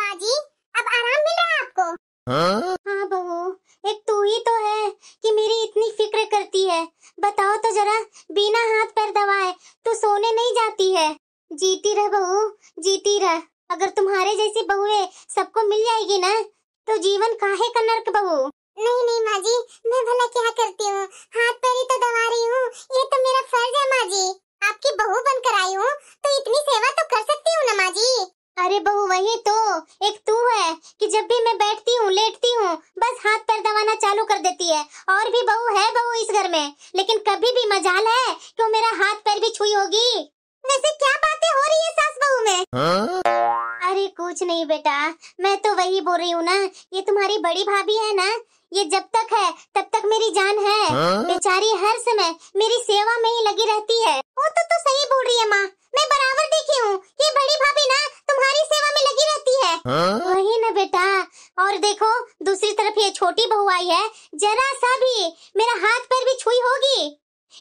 माँ जी, अब आराम मिल रहा है आपको? हाँ बहू, एक तू ही तो है कि मेरी इतनी फिक्र करती है। बताओ तो जरा, बिना हाथ पैर दबाए तू सोने नहीं जाती है? जीती रह बहू, जीती रह। अगर तुम्हारे जैसी बहुएं सबको मिल जाएगी ना तो जीवन काहे का नर्क बहू। नहीं नहीं माँ जी, मैं भला क्या करती हूँ, हाथ पैर ही तो दबा रही हूँ। ये तो मेरा फर्ज है माँ जी, आपकी बहू बनकर आई हूँ तो इतनी सेवा तो कर सकती हूँ ना माँ जी। अरे बहू वही तो, एक तू है कि जब भी मैं बैठती हूँ लेटती हूँ बस हाथ पैर दबाना चालू कर देती है। और भी बहू है बहू इस घर में, लेकिन कभी भी मजाल है कि वो मेरा हाथ पैर भी छुई होगी। वैसे क्या बातें हो रही है सास बहू में? अरे कुछ नहीं बेटा, मैं तो वही बोल रही हूँ ना, ये तुम्हारी बड़ी भाभी है ना, ये जब तक है तब तक मेरी जान है। बेचारी हर समय मेरी सेवा में ही लगी रहती है। वो तो सही बोल रही है माँ, मैं बराबर देखी हूँ, ये बड़ी भाभी ना तुम्हारी सेवा में लगी रहती है। वही ना बेटा, और देखो दूसरी तरफ ये छोटी बहू आई है, जरा सा भी मेरा हाथ पैर भी छुई होगी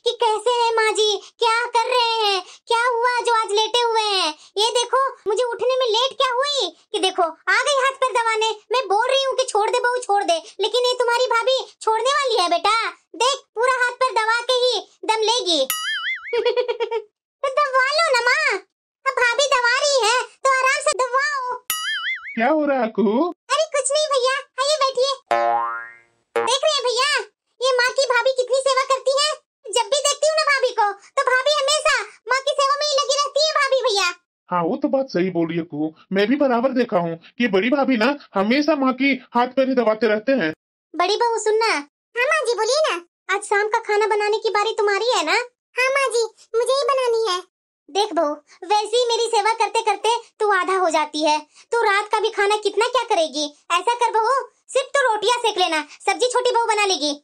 कि कैसे है माँ जी, क्या कर रहे हैं, क्या हुआ जो आज लेटे हुए हैं। ये देखो मुझे उठने में लेट क्या हुई कि देखो आ गई हाथ पैर दबाने। मैं बोल रही हूँ कि छोड़ दे बहू छोड़ दे, लेकिन ये तुम्हारी भाभी छोड़ने वाली है बेटा। देख पूरा हाथ पैर दबा के ही दम लेगी। तो दबा लो ना माँ, अब भाभी दबा रही है तो आराम से दबाओ। क्या हो रहा है अकू? अरे कुछ नहीं भैया, आइए बैठिए। देख रहे हैं भैया, ये माँ की भाभी कितनी सेवा करती है। जब भी देखती हूँ ना भाभी को तो भाभी हमेशा माँ की सेवा में ही लगी रहती है भाभी भैया। हाँ वो तो बात सही बोल रही है अकू, मैं भी बराबर देखा हूँ कि बड़ी भाभी ना हमेशा माँ की हाथ पैर ही दबाते रहते हैं। बड़ी बहू सुनना। हाँ माँ जी बोलिए ना। आज शाम का खाना बनाने की बारी तुम्हारी है ना? हाँ माँ जी, मुझे ही बनानी है। देख बहू, वैसे ही मेरी सेवा करते करते तू आधा हो जाती है, तू रात का भी खाना कितना क्या करेगी। ऐसा कर बहू, सिर्फ तो रोटियां सेक लेना, सब्जी छोटी बहू बना लेगी।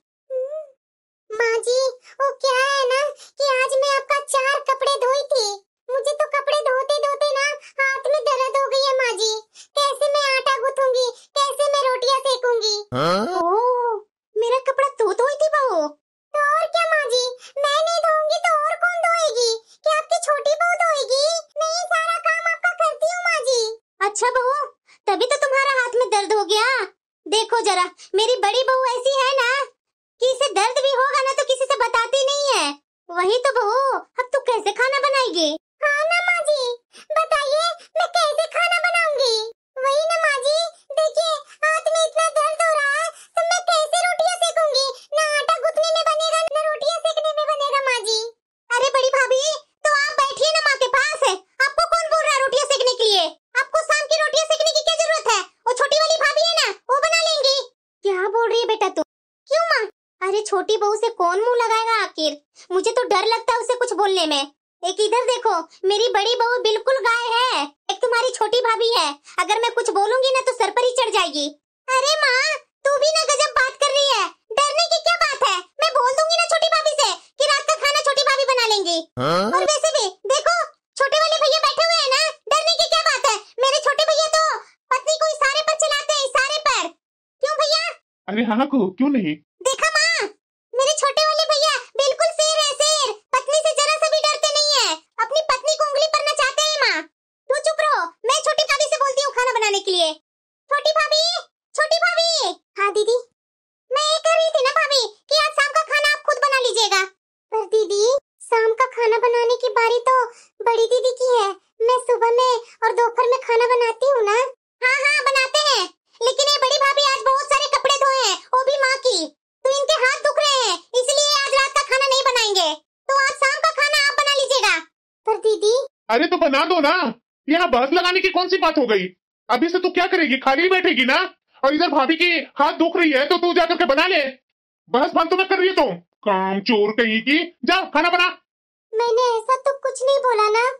माँ जी वो क्या है ना कि आज मैं आपका 4 कपड़े धोई थी, मुझे तो कपड़े धोते धोते ना हाथ में दर्द हो गई है माँ जी। कैसे मैं आटा गूंथूंगी, कैसे मैं रोटियां सेकूंगी। ओह, मेरा कपड़ा तू धोई थी बहू? तो और क्या माँ जी, मैं नहीं धोऊंगी तो और कौन धोएगी? क्या आपकी छोटी बहू धोएगी? मैं ये सारा काम आपका करती हूँ माँ जी। अच्छा बहू, तभी तो तुम्हारा हाथ में दर्द हो गया। देखो जरा, मेरी बड़ी बहू ऐसी है ना कि इसे दर्द भी होगा ना तो किसी से बताती नहीं है। वही तो बहू, अब तू कैसे खाना बनाएगी? हाँ ना माँ जी, बताइए मैं कैसे खाना बनाऊंगी। वही ना माँ जी, देखिए हाथ में इतना दर्द हो रहा है तो मैं कैसे रोटियां सेकूंगी। ना आटा गूंथने में बनेगा ना रोटियां सेकने में बनेगा माँ जी। अरे बड़ी भाभी, तो आप बैठिए ना माँ के पास है। आपको कौन बोल रहा है रोटियां सेकने के लिए? आपको शाम की रोटियां सेकने की क्या जरूरत है? वो छोटी वाली भाभी है ना, वो बना लेंगी। क्या बोल रही है बेटा तू? क्यों माँ? अरे छोटी बहू से कौन मुंह लगाएगा आखिर, मुझे तो डर लगता है उसे कुछ बोलने में। एक इधर देखो, मेरी बड़ी बहू बिल्कुल गाय है, एक तुम्हारी छोटी भाभी है, अगर मैं कुछ बोलूंगी ना तो सर पर ही चढ़ जाएगी। अरे माँ तू भी ना गजब बात कर रही है, डरने की क्या बात है। मैं बोल दूंगी ना छोटी भाभी से कि रात का खाना छोटी भाभी बना लेंगी। और वैसे भी देखो छोटे वाले भैया बैठे हुए हैं ना, डरने की क्या बात है। मेरे छोटे भैया तो पत्नी को इशारे पर चलाते हैं, इशारे पर। क्यों भैया? अरे हाँ अकू, क्यों नहीं। देखा माँ, मेरे छोटे वाले भैया बिल्कुल शेर है, शेर। पत्नी से जरा सा भी डरते नहीं है, अपनी पत्नी को उंगली पर नचाते हैं। माँ तू चुप रहो, मैं छोटी भाभी से बोलती हूँ खाना बनाने के लिए। छोटी भाभी, छोटी भाभी। हाँ दीदी, मैं ये कह रही थी ना भाभी कि आज शाम का खाना आप खुद बना लीजिएगा। पर दीदी शाम का खाना बनाने की बारी तो बड़ी दीदी की है, मैं सुबह में और दोपहर में खाना बनाती हूँ ना। हाँ हाँ बनाते हैं, लेकिन ये बड़ी भाभी आज बहुत सारे कपड़े धोए हैं, वो भी माँ की, तो इनके हाथ दुख रहे हैं, इसलिए आज रात का खाना नहीं बनाएंगे। तो आज शाम का खाना आप बना लीजिएगा। पर दीदी। अरे तो बना दो ना, यहाँ बहस लगाने की कौन सी बात हो गई। अभी से तू क्या करेगी, खाली बैठेगी ना, और इधर भाभी की हाथ दुख रही है तो तू जाकर के बना ले। बहस बात तो मैं कर रही है, तुम काम चोर कहीं की, जा खाना बना। मैंने ऐसा तो कुछ नहीं बोला ना।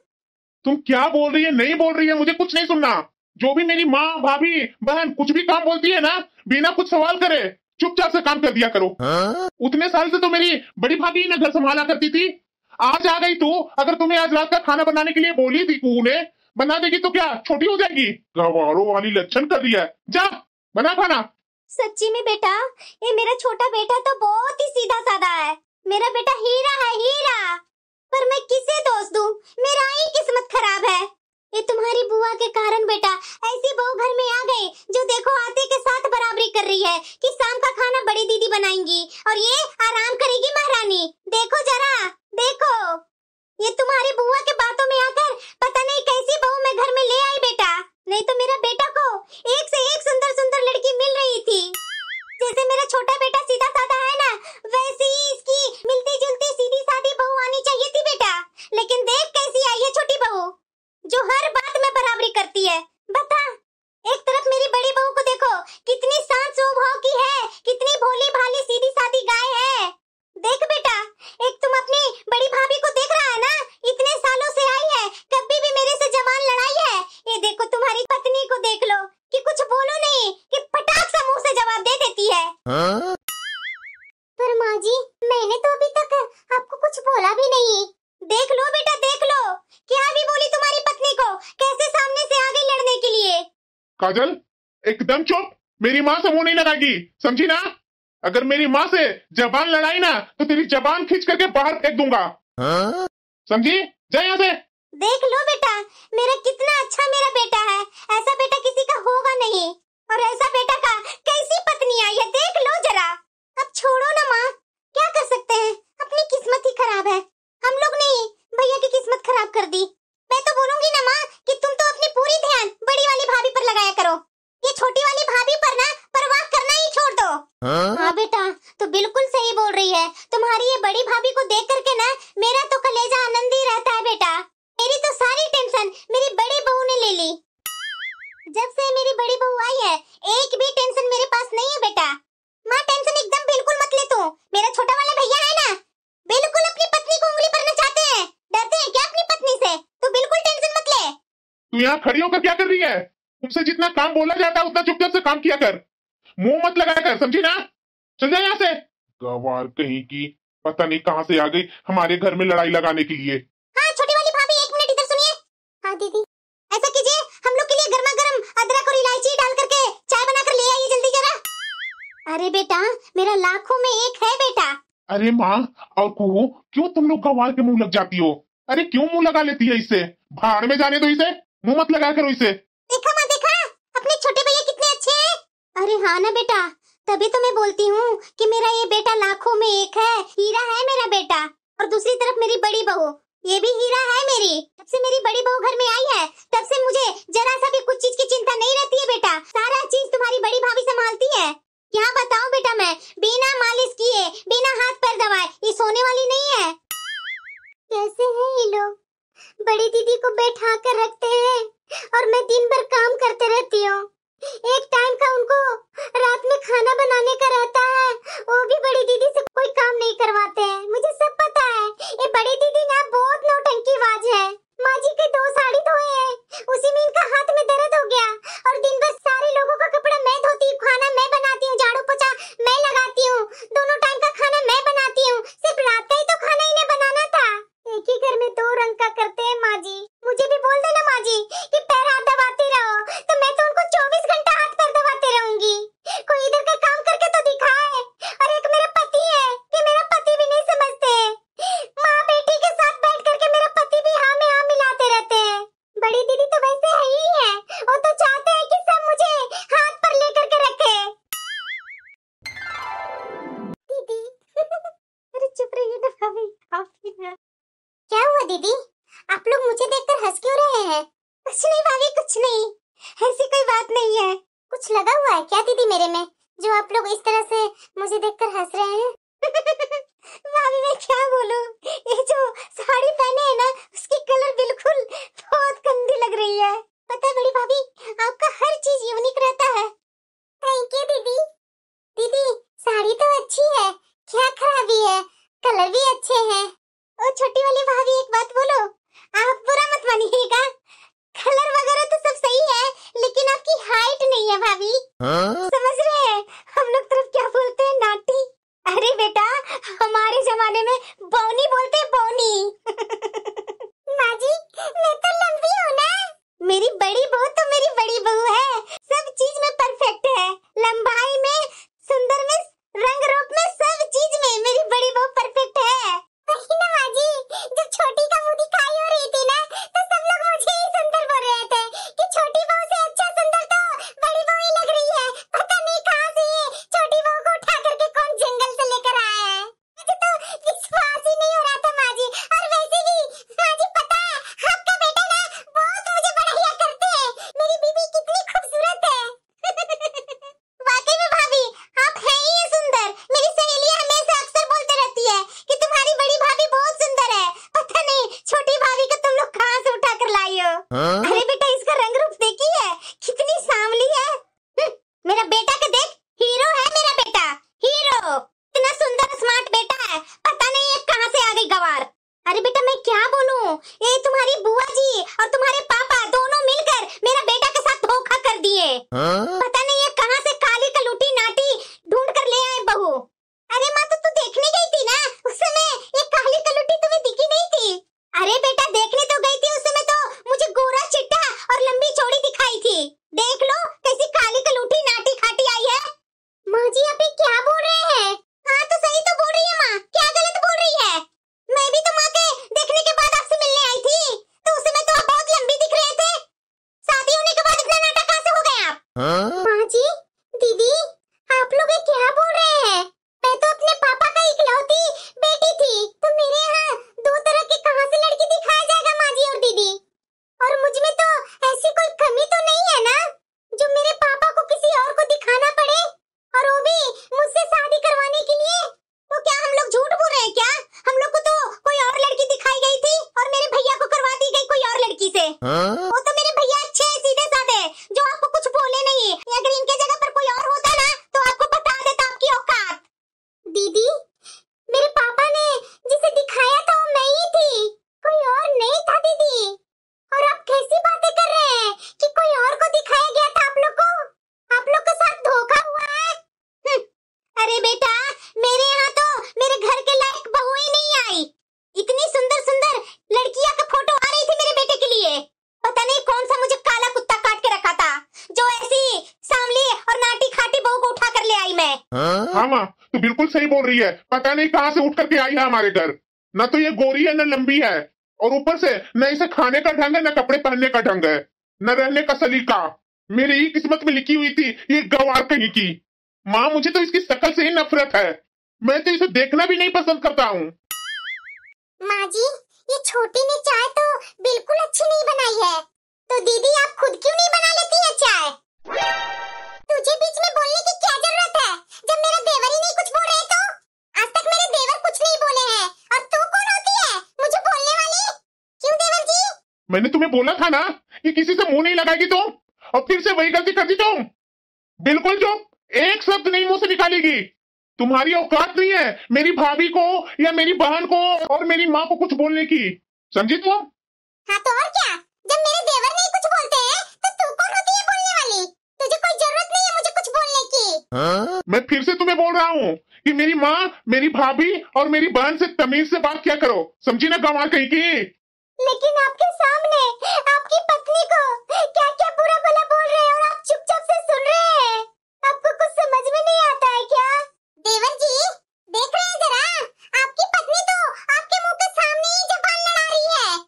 तुम क्या बोल रही है नहीं बोल रही है मुझे कुछ नहीं सुनना। जो भी मेरी माँ भाभी बहन कुछ भी काम बोलती है ना, बिना कुछ सवाल करे चुपचाप से काम कर दिया करो। उतने साल से तो मेरी बड़ी भाभी ना घर संभाला करती थी, आज आ गई तू। अगर तुम्हें आज रात का खाना बनाने के लिए बोली थी कू ने, बना देगी तो क्या छोटी हो जाएगी? गवारों वाली लक्षण कर दिया है, जा बना खाना। सच्ची में बेटा, ये मेरा छोटा बेटा तो बहुत ही सीधा साधा है, मेरा बेटा हीरा है हीरा। पर मैं किसे दोष दूं, मेरा ही किस्मत खराब है। ये तुम्हारी बुआ के कारण बेटा ऐसी बहू घर में आ बनाएंगी और ये आराम करेगी महारानी। देखो जरा, देखो, ये तुम्हारी बुआ के बातों में आकर पता नहीं कैसी बहू मैं घर में ले आई बेटा। नहीं तो मेरा बेटा को एक से एक सुंदर सुंदर लड़की मिल रही थी। जैसे मेरा छोटा बेटा सीधा साधा है ना, वैसे ही इसकी मिलती जुलती सीधी सादी बहू आनी चाहिए थी बेटा। लेकिन देख कैसी आई है छोटी बहू, जो हर बात में बराबरी करती है। बता, एक तरफ मेरी बड़ी बहू को देखो, कितनी शांत स्वभाव की है, कितनी भोली भाली सीधी सादी गाय है। देख बेटा, एक तुम अपनी बड़ी भाभी को देख रहा है ना, इतने सालों से आई है, कभी भी मेरे से जबान लड़ाई है। ये देखो तुम्हारी पत्नी को देख लो कि कुछ बोलो नहीं कि पटाख से मुंह से जवाब दे देती है। पर माँ जी, मैंने तो अभी तक आपको कुछ बोला भी नहीं। देख लो बेटा, देख लो, क्या भी बोली तुम्हारी पत्नी को, कैसे सामने से आ गई लड़ने के लिए। काजल, एकदम चुप, मेरी माँ से मुंह नहीं लगाएगी, समझी ना? अगर मेरी माँ से जबान लड़ाई ना तो तेरी जबान खींच करके बाहर फेंक दूंगा, समझी? जा यहाँ से। देख लो बेटा, मेरा कितना अच्छा मेरा बेटा है, ऐसा बेटा किसी का होगा नहीं। और ऐसा बेटा का कैसी पत्नी आई है, देख लो जरा। अब छोड़ो ना माँ, क्या कर सकते हैं, अपनी किस्मत ही खराब है। हम लोग नहीं, भैया की किस्मत खराब कर दी। मैं तो बोलूंगी ना माँ कि तुम तो अपनी पूरी ध्यान बड़ी वाली भाभी पर लगाया करो, ये छोटी वाली भाभी पर ना परवाह करना ही छोड़ दो। हाँ बेटा, तो बिल्कुल सही बोल रही है। तुम्हारी ये बड़ी भाभी को देख करके ना मेरा तो कलेजा आनंद ही रहता है बेटा। मेरी तो सारी टेंशन मेरी बड़ी बहू ने ले ली। जब से मेरी बड़ी बहू आई है, एक भी टेंशन मेरे पास नहीं है बेटा। माँ, टेंशन एकदम बिल्कुल मत ले तू। मेरा छोटा वाला भैया है ना, बिल्कुल अपनी पत्नी को उंगली पर नचाते हैं। डरते हैं क्या अपनी पत्नी से? तू बिल्कुल टेंशन मत ले। तू यहाँ खड़ी होकर क्या कर रही है? तुमसे जितना काम बोला जाता है उतना चुपचाप से काम किया कर, मुंह मत लगाया कर, समझी ना? चल जा यहाँ से। गवार कहीं की, पता नहीं कहाँ से आ गई हमारे घर में लड़ाई लगाने के लिए। हाँ छोटी वाली भाभी, एक मिनट इधर सुनिए। हाँ दीदी, ऐसा कीजिए, हम लोग के लिए गर्मा गर्म अदरक और इलायची डाल करके चाय बनाकर ले आइए जल्दी जरा। अरे बेटा, मेरा लाखों में एक है बेटा। अरे माँ और कुहू, क्यों तुम लोग गवार के मुंह लग जाती हो? अरे क्यों मुंह लगा लेती है इससे? भाड़ में जाने दो इसे, मुंह मत लगाया करो इसे। देखा माँ, देखा अपने छोटे भैया कितने अच्छे हैं। अरे हाँ ना बेटा, तभी तो मैं बोलती हूँ कि मेरा ये बेटा लाखों में एक है, हीरा है मेरा बेटा। और दूसरी तरफ मेरी बड़ी बहू, ये भी हीरा है मेरी। जब से मेरी बड़ी बहू घर में आई है, तब से मुझे जरा सा भी कुछ चीज की चिंता नहीं रहती है बेटा। सारा चीज तुम्हारी बड़ी भाभी संभालती है। क्या बताऊं बेटा, मैं बिना मालिश किए, बिना हाथ पैर दबाए ये सोने वाली नहीं है। कैसे हैं ये लोग? बड़ी दीदी को बैठा कर रखते हैं और मैं दिन भर काम करते रहती हूँ। एक टाइम का उनको रात में खाना बनाने का रहता है, वो भी बड़ी दीदी से कोई काम नहीं करवाते हैं। मुझे सब पता है, ये बड़ी दीदी ना बहुत नौटंकीबाज है। माँ जी के 2 साड़ी धोए हैं, उसी में इनका हाथ में दर्द हो गया। और दिन भर सारे लोगों का कपड़ा मैं धोती हूँ, खाना मैं बनाती हूँ, झाड़ू पोछा मैं लगाती हूँ, दोनों टाइम का खाना मैं बनाती हूँ। सिर्फ रात का ही तो खाना इन्हें बनाना था। एक ही घर में 2 रंग का करते हैं माँ जी। मुझे भी बोल देना माँ जी कि पैर हाथ दबाते रहो, तो मैं तो उनको 24 घंटा हाथ पैर दबाते रहूंगी। कोई इधर का काम करके तो दिखाए। और एक मेरा पति है कि मेरा पति भी नहीं समझते। माँ बेटी के साथ बैठ करके मेरा पति भी हाँ में हाँ मिलाते रहते हैं। बड़ी दीदी तो वैसे है ही है, वो तो चाहते हैं कि सब मुझे हाथ पर लेकर के रखे। दीदी अरे चुप रहिए ना भाभी, काफी है। क्या हुआ दीदी, आप लोग मुझे देखकर हंस क्यों रहे हैं? कुछ नहीं भाभी, कुछ नहीं, ऐसी कोई बात नहीं है। कुछ लगा हुआ है क्या दीदी मेरे में, जो आप लोग इस तरह से मुझे देखकर हंस रहे हैं? भाभी मैं क्या बोलूं, ये जो साड़ी पहने है ना, उसकी कलर बिल्कुल बहुत गंदी लग रही है। पता है बड़ी भाभी, आपका हर चीज यूनिक रहता है। थैंक यू दीदी। दीदी साड़ी तो अच्छी है, क्या खराबी है, कलर भी अच्छे हैं। ओ छोटी वाली भाभी, एक बात बोलो, आप बुरा मत मानिएगा, कलर वगैरह तो सब सही है, लेकिन आपकी हाइट नहीं है भाभी। समझ रहे हैं, हम लोग तरफ क्या बोलते हैं, नाटी। अरे बेटा, हमारे जमाने में बौनी बोलते हैं, बौनी। माँ जी मैं तो लंबी हूँ ना। मेरी बड़ी बहू तो मेरी बड़ी बहू है, सब चीज में परफेक्ट है, लंबाई में, सुंदर में, रंग रूप में, सब चीज में मेरी बड़ी बहू परफेक्ट है। ना माँ जी, जब छोटी का मुंह दिखाई हो रही थी ना, तो सब लोग मुझे ही सुंदर बोल रहे थे कि छोटी बहू से अच्छा सुंदर तो बड़ी बहू ही लग रही है। पता ये पता नहीं ये कहाँ से काली कलूटी नाटी ढूंढ कर ले आए बहू। अरे माँ तो तू देखने गई थी ना, उस समय ये काली कलूटी तुम्हें दिखी नहीं थी? अरे बेटा देखने तो गई थी, उस समय तो मुझे गोरा चिट्टा और लंबी चौड़ी दिखाई थी। देख लो कैसी काली कलूटी नाटी खाटी आई है। माँ जी आप क्या बोल रहे हैं? हाँ तो सही तो बोल रही है माँ, क्या गलत बोल रही है? मैं भी तो माँ के देखने के बाद आपसे मिलने आई थी, तो उस समय तो आप बहुत लंबी दिख रहे थे। शादी होने के बाद इतना नाटक कहाँ से हो गए आप? माँ जी दीदी आप लोग ये क्या बोल रहे हैं? मैं तो अपने पापा का इकलौती बेटी थी, तो मेरे यहाँ दो तरह की कहाँ से लड़की दिखाया जाएगा माँ जी और दीदी? और मुझ में तो ऐसी कोई कमी तो नहीं है ना जो मेरे पापा को किसी और को दिखाना पड़े, और वो भी मुझसे शादी करवाने के लिए? तो क्या हम लोग झूठ बोल रहे हैं क्या? हम लोग को तो कोई और लड़की दिखाई गई थी और मेरे भैया को करवा दी गई कोई और लड़की से। वो तो मेरे भैया अच्छे सीधे साधे जो आपको कुछ बोले नहीं। अगर इनके जगह पर कोई और होता ना तो आपको बता देता आपकी औकात। दीदी मेरे पापा ने जिसे दिखाया था वो मैं ही थी, कोई और नहीं था दीदी। और आप कैसी बातें कर रहे हैं कि कोई और को दिखाया गया था? आप लोग को, आप लोग के साथ धोखा हुआ है। अरे बेटा मेरे यहाँ तो मेरे घर के लायक बहू ही नहीं आई। इतनी सुंदर सुंदर लड़कियां का फोटो आ रही थी मेरे बेटे के लिए। पता नहीं कौन सा मुझे काला कुत्ता काट के रखा था जो ऐसी सांवली और नाटी खाटी बहू को उठा कर ले आई मैं। हाँ माँ तू बिल्कुल सही बोल रही है। पता नहीं कहाँ से उठ करके आई है हमारे घर। न तो ये गोरी है न लंबी है, और ऊपर से न इसे खाने का ढंग है न कपड़े पहनने का ढंग है न रहने का सलीका। मेरी ही किस्मत में लिखी हुई थी ये गवार कहीं की। माँ मुझे तो इसकी शक्ल से ही नफरत है, मैं तो इसे देखना भी नहीं पसंद करता हूँ। माँ जी ये छोटी ने चाय तो बिल्कुल अच्छी नहीं बनाई है, तो दीदी आप खुद क्यों नहीं बना लेती है चाय? तुझे बीच में बोलने की क्या जरूरत है जब मेरा देवर ही नहीं कुछ बोल रहे? तो आज तक मेरे देवर कुछ नहीं बोले हैं, और तू कौन होती है मुझे बोलने वाली? क्यों देवर जी? मैंने तुम्हें बोला था ना कि किसी से मुंह नहीं लगाएगी तुम, और फिर से वही गलती करती तुम। बिल्कुल जो एक शब्द नहीं मुंह से निकालेगी। तुम्हारी औकात नहीं है मेरी भाभी को या मेरी बहन को और मेरी माँ को कुछ बोलने की, समझी तुम? हाँ तो और क्या, जब मेरे देवर नहीं कुछ बोलते हैं तो तू कौन होती है बोलने वाली? तुझे कोई जरूरत नहीं है मुझे कुछ बोलने की। मैं फिर से तुम्हें बोल रहा हूँ कि मेरी माँ मेरी भाभी और मेरी बहन से तमीज से बात क्या करो, समझी ना गंवार कहीं की? लेकिन आपके सामने आपकी पत्नी को क्या क्या बुरा भला बोल रहे हैं और आप चुपचाप से सुन रहे हैं। आपको कुछ समझ में नहीं आता है क्या? देवर जी देख रहे हैं जरा, आपकी पत्नी तो आपके मुंह के सामने ही जबान लड़ा रही है।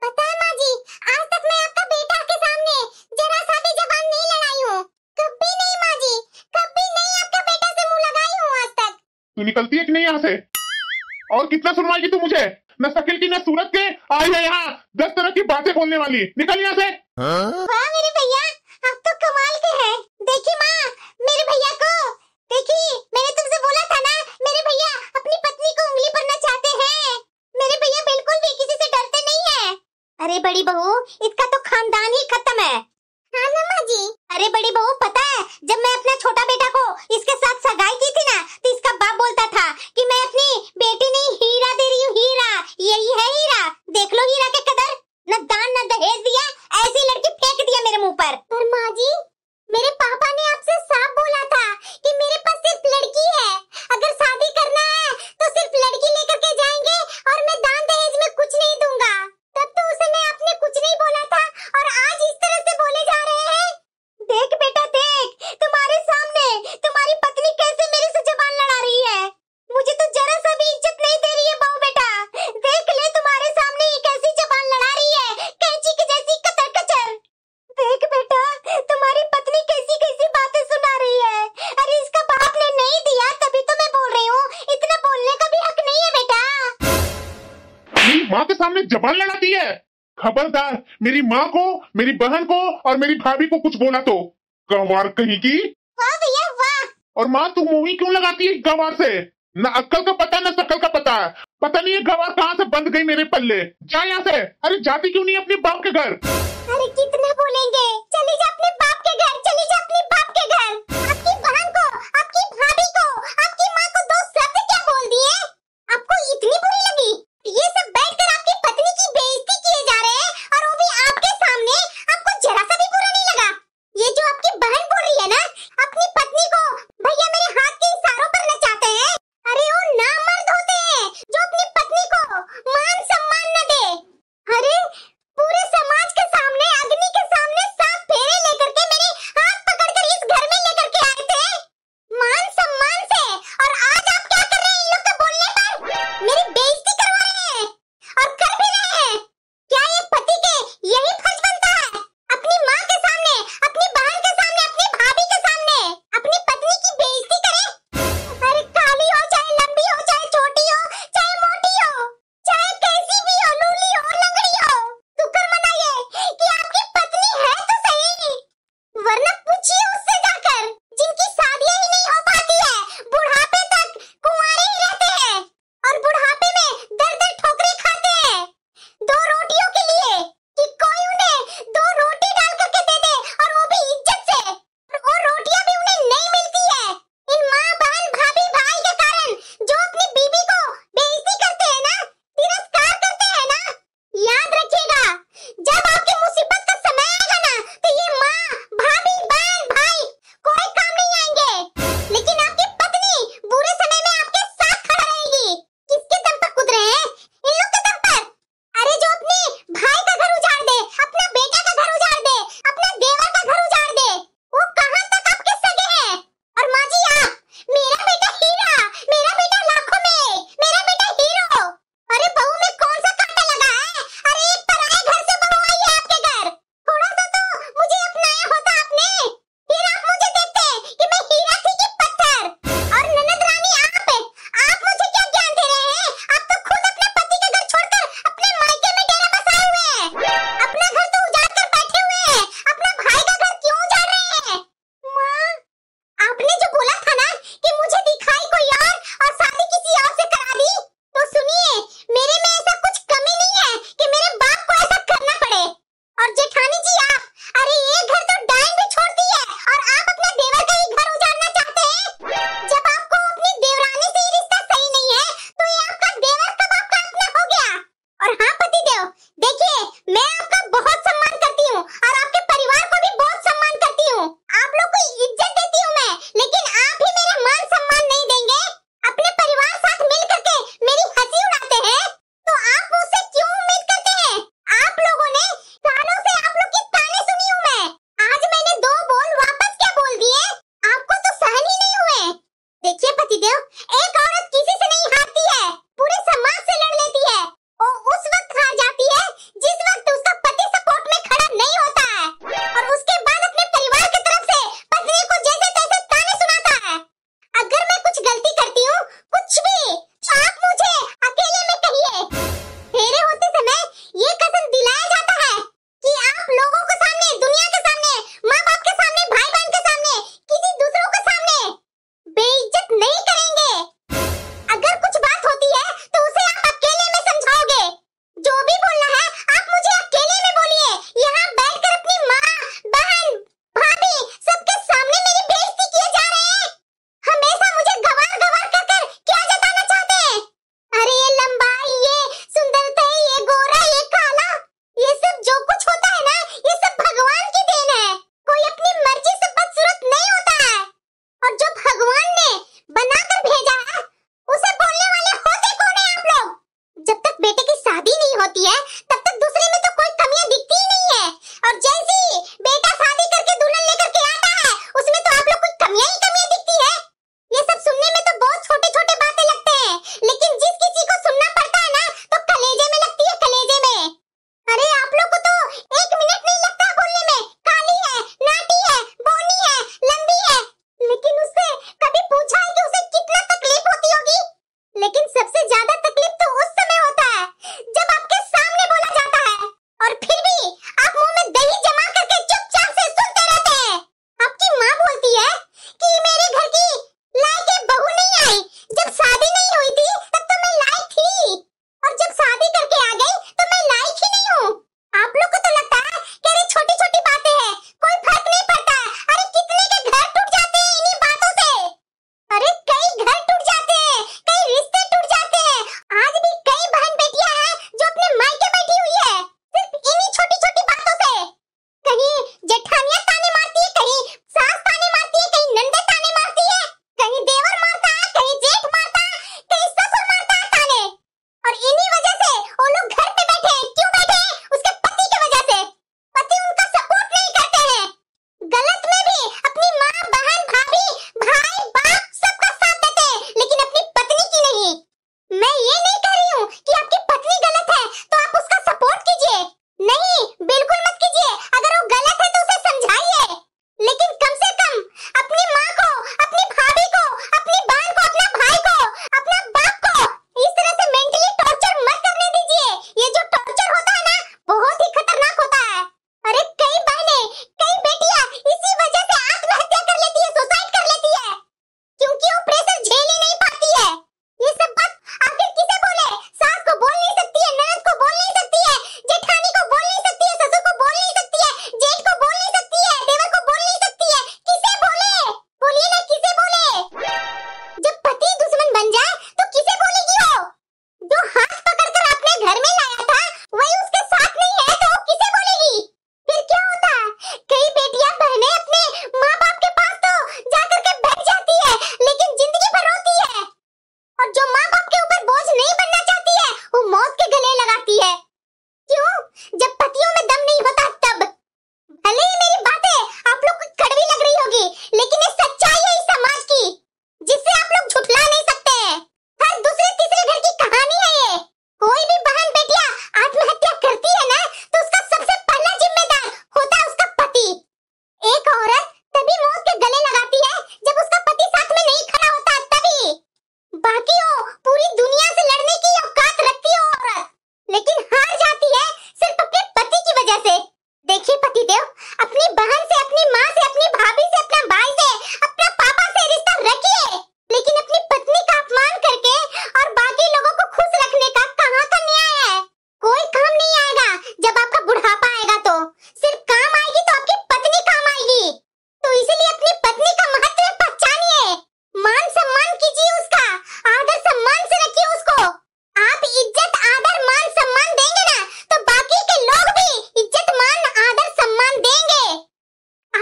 पता है माँ जी आज तक मैं आपका बेटा के सामने जरा सा भी जबान नहीं लड़ाई हूँ, कभी नहीं माँ जी, कभी नहीं आपका बेटा से मुंह लगाई हूँ आज तक। तू निकलती है कि नहीं यहाँ से? और कितना सुनवाएगी तू मुझे? न शक्ल की न सूरत के आई है यहाँ 10 तरह की बातें बोलने वाली। निकल यहाँ से। वाह मेरे भैया आप तो कमाल के हैं। देखी माँ मेरे भैया को, देखी मैंने तुमसे बोला था ना मेरे भैया अपनी पत्नी को उंगली पर न चाहते हैं। मेरे भैया बिल्कुल भी किसी से डरते नहीं है। अरे बड़ी बहू इसका तो खानदान ही खत्म है। हाँ ना माँ जी। अरे बड़ी बहू पता है जब मैं अपना छोटा बेटा को इसके साथ सगाई की थी ना तो इसका बाप बोलता था कि मैं अपनी बेटी नहीं हीरा दे रही हूँ, हीरा यही है हीरा, देख लो हीरा के कदर, न दान न दहेज दिया, ऐसी लड़की फेंक दिया मेरे मुंह पर। पर माँ जी मेरे पापा ने आपसे साफ बोला था कि मेरे पास सिर्फ लड़की है, अगर शादी करना है तो सिर्फ लड़की लेकर के जाएंगे और मैं दान दहेज में कुछ नहीं दूंगा। तब तो उस समय आपने कुछ नहीं बोला था और आज इस तरह से बोले जा रहे हैं। देख बेटा देख तुम्हारे सामने तुम्हारी पत्नी कैसे मेरे से जबान लड़ा रही है। मुझे तो जरा सा भी इज्जत नहीं दे रही है बहू बेटा। देख ले तुम्हारे सामने ये कैसी जबान लड़ा रही है, कैंची की जैसी कतर कचर। देख बेटा तुम्हारी पत्नी कैसी कैसी बातें सुना रही है। अरे इसका बाप ने नहीं दिया तभी तो मैं बोल रही हूँ, इतना बोलने का भी हक नहीं है बेटा। मेरी माँ के सामने जबान लड़ाती है। खबरदार मेरी माँ को, मेरी बहन को और मेरी भाभी को कुछ बोला तो गंवार कहीं की। वाह भैया वाह। और माँ तू मुंह ही क्यों लगाती है गंवार से? न अक्कल का पता न शकल का पता। पता नहीं ये गंवार कहाँ से बंद गई मेरे पल्ले। जा यहाँ से। अरे जाती क्यों नहीं अपने बाप के घर? अरे कितना बोलेंगे, चली जा अपने बाप के घर, चली जा अपने बाप के घर। आपकी बहन को, आपकी भाभी को, आपकी माँ को दो शब्द क्या बोल दिए? आपको इतनी बुरी लगी? ये सब बैठकर आपकी पत्नी की बेइज्जती किए जा रहे हैं और वो भी आपके सामने। आपको जरा सा भी बुरा नहीं लगा? ये जो आपकी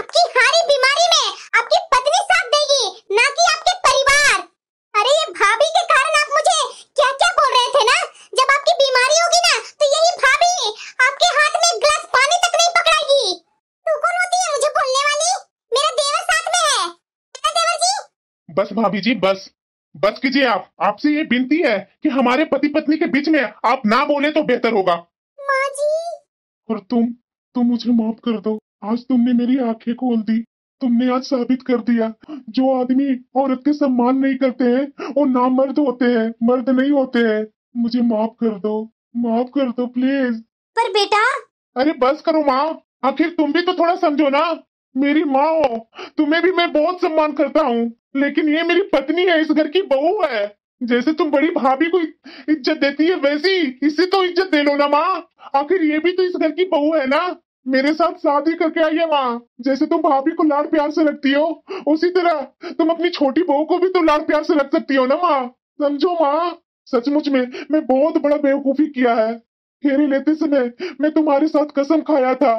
आपकी सारी बीमारी में आपकी पत्नी साथ देगी, ना कि आपके परिवार। अरे ये भाभी के कारण आप मुझे क्या क्या बोल रहे थे ना। जब आपकी बीमारी होगी ना तो यही भाभी आपके हाथ में गिलास पानी तक नहीं पकड़ाएगी। तू कौन होती है मुझे बोलने वाली? मेरा देवर साथ में है ना देवर जी? बस भाभी जी बस, बस कीजिए आप। आपसे ये विनती है कि हमारे पति पत्नी के बीच में आप ना बोले तो बेहतर होगा। माँ जी। और तुम मुझे माफ कर दो। आज तुमने मेरी आंखें खोल दी। तुमने आज साबित कर दिया, जो आदमी औरत के सम्मान नहीं करते हैं वो नामर्द होते हैं, मर्द नहीं होते हैं। मुझे माफ कर दो प्लीज। पर बेटा, अरे बस करो माँ, आखिर तुम भी तो थोड़ा समझो ना। मेरी माँ हो, तुम्हें भी मैं बहुत सम्मान करता हूँ, लेकिन ये मेरी पत्नी है, इस घर की बहू है। जैसे तुम बड़ी भाभी को इज्जत देती है वैसी इसे तो इज्जत दे लो ना माँ। आखिर ये भी तो इस घर की बहू है ना, मेरे साथ शादी करके आई है माँ। जैसे तुम भाभी को लाड प्यार से रखती हो, उसी तरह तुम अपनी छोटी बहू को भी तो लाड प्यार से रख सकती हो ना माँ। समझो माँ, सचमुच में मैं बहुत बड़ा बेवकूफी किया है। फेरे लेते समय मैं तुम्हारे साथ कसम खाया था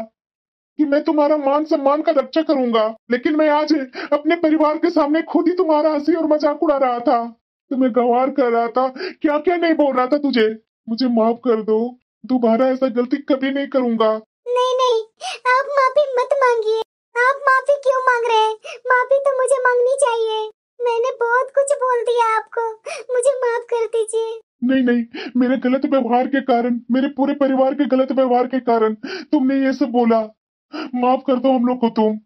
कि मैं तुम्हारा मान सम्मान का रक्षा करूंगा, लेकिन मैं आज अपने परिवार के सामने खुद ही तुम्हारा हंसी और मजाक उड़ा रहा था, तुम्हें गंवार कर रहा था, क्या क्या नहीं बोल रहा था तुझे। मुझे माफ कर दो, दोबारा ऐसा गलती कभी नहीं करूंगा। नहीं नहीं, आप माफी मत मांगिए। आप माफी क्यों मांग रहे हैं? माफी तो मुझे मांगनी चाहिए। मैंने बहुत कुछ बोल दिया आपको, मुझे माफ कर दीजिए। नहीं, मेरे गलत व्यवहार के कारण, मेरे पूरे परिवार के गलत व्यवहार के कारण तुमने ये सब बोला। माफ कर दो हम लोग को तुम।